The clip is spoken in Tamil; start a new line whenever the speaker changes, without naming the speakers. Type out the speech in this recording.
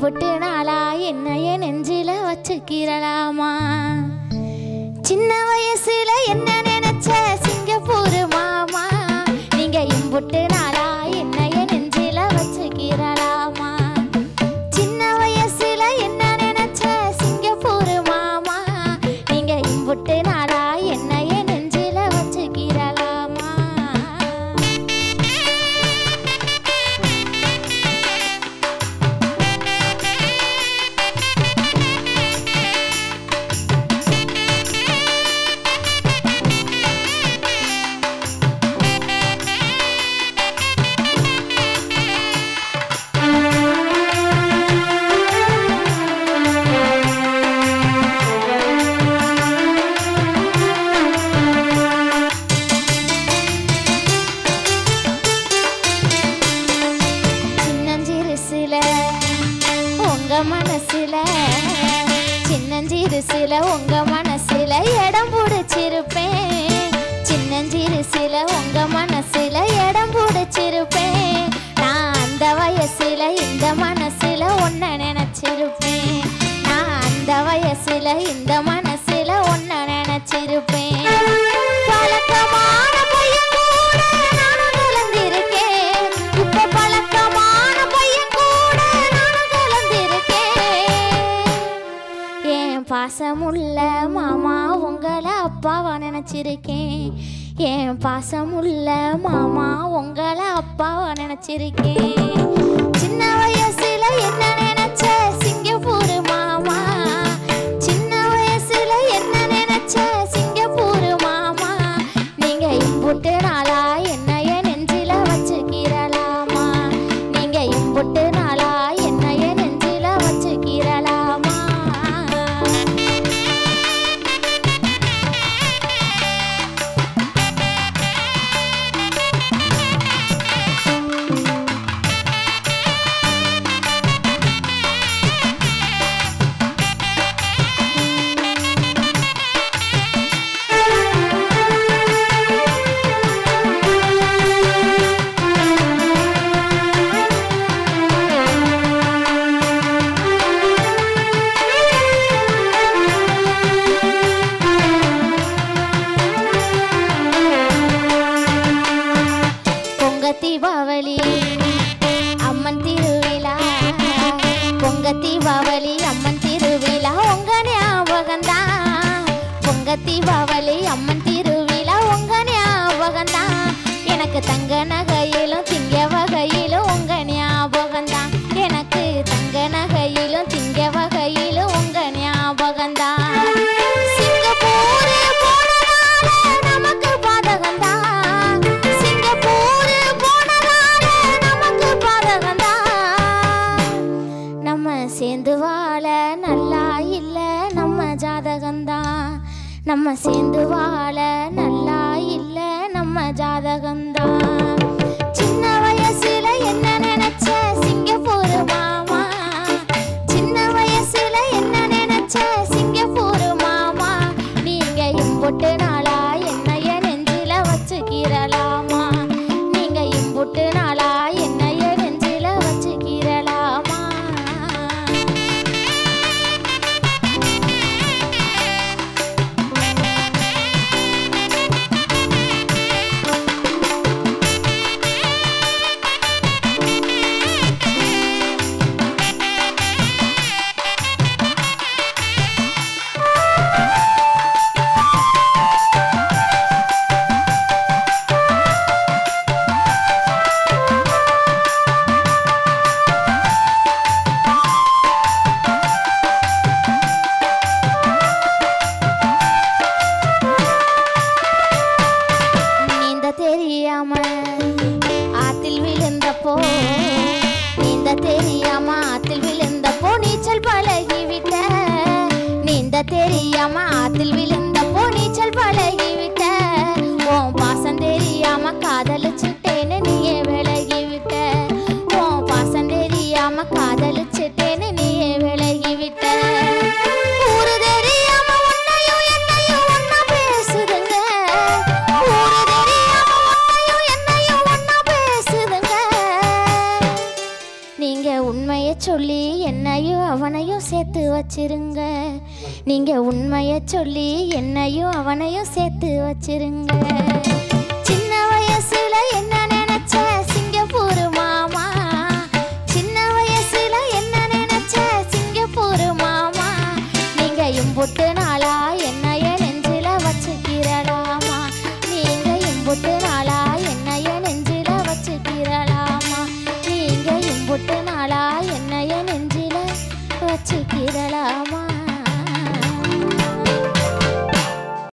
இம்புட்டு நாளா என்னைய நெஞ்சில வச்சுக்கிறலாமா சின்ன வயசுல என்ன நினைச்ச சிங்கப்பூர் மாமா நீங்க இம்புட்டு நாளா என்னைய நெஞ்சில வச்சுக்கிறலாமா சின்ன வயசுல என்ன நினைச்ச சிங்கப்பூர் மாமா நீங்க இம்புட்டு நாளா என்னைய நெஞ்சில வச்சுக்கிறலாமா சின்னஞ்சிறுசுல உங்க மனசுல இடம் பிடிச்சிருப்பேன் சின்னஞ்சிறுசுல உங்க மனசுல இடம் பிடிச்சிருப்பேன் நான் அந்த வயசுல இந்த மனசுல ஒன்ன நினைச்சிருப்பேன் நான் அந்த வயசுல இந்த மனசுல ஒன்ன நினைச்சிருப்பேன் பழக்கமான பையன் கூட நானும் கலந்திருக்கேன் இப்ப பழக்கமான பையன் கூட நானும் கலந்திருக்கேன் என் பாசமுள்ள மாமா உங்களை அப்பாவா நினைச்சிருக்கேன் என் பாசமுள்ள மாமா உங்களை அப்பாவா நினைச்சிருக்கேன் சின்ன வயசுல என்ன நினைச்ச சிங்கப்பூர் மாமா சின்ன வயசுல என்ன நினைச்ச சிங்கப்பூர் மாமா நீங்க இம்புட்டு நாளா என்னைய நெஞ்சில வச்சுக்கிறலாமா நீங்க இம்புட்டு நாளா என்னைய நெஞ்சில வச்சுக்கிறலாமா தீபாவளி அம்மன் திருவிழா பொங்க தீபாவளி அம்மன் திருவிழா உங்க ஞாபகம்தான் பொங்க தீபாவளி அம்மன் திருவிழா உங்க ஞாபகம்தான் எனக்கு தங்க நகையிலும் திங்க வகையிலும் உங்க ஞாபகம்தான் எனக்கு தங்க நகையிலும் திங்க வகையிலும் உங்க ஞாபகம்தான் சிங்கப்பூர் போனதால நமக்கு பாதகம்தான் சிங்கப்பூர் சேர்ந்து வாழ நல்லா இல்ல நம்ம ஜாதகம்தான் நம்ம சேர்ந்து வாழ நல்லா இல்ல நம்ம ஜாதகம்தான் சின்ன வயசுல என்ன நினைச்ச சிங்கப்பூர் மாமா சின்ன வயசுல என்ன நினைச்ச சிங்கப்பூர் மாமா நீங்க இம்புட்டு நாளா என்னைய நெஞ்சில வச்சுக்கிறலாமா நீங்க இம்புட்டு நாளா என்னைய நெஞ்சில வச்சுக்கிறலாமா தெரியாம ஆத்தில் விழுந்தப்போ நீச்சல் பழகிவிட்ட உன் பாசம் தெரியாம காதலிச்சுட்டேன்னு நீயே விலகிவிட்ட உன் பாசம் தெரியாம காதலிச்சுட்டேன்னு நீயே விலகிவிட்ட ஊரு தெரியாம உன்னையும் என்னையும் ஒன்னா பேசுதுங்க ஊரு தெரியாம உன்னையும் என்னையும் ஒன்னா பேசுதுங்க நீங்க உண்மையை சொல்லி என்னையும் அவனையும் சேர்த்து வச்சிருங்க. நீங்க உண்மையை சொல்லி என்னையும் அவனையும் சேர்த்து வச்சிருங்க. சின்ன வயசுல என்ன நினைச்ச சிங்கப்பூர் மாமா, சின்ன வயசுல என்ன நினைச்ச சிங்கப்பூர் மாமா, நீங்க இம்புட்டு நாளா என்னைய நெஞ்சில வச்சுக்கிறலாமா, நீங்க இம்புட்டு நாளா என்னைய நெஞ்சில வச்சுக்கிறலாமா, நீங்க இம்புட்டு நாளா என்னைய நெஞ்சில வச்சுக்கிறலாமா.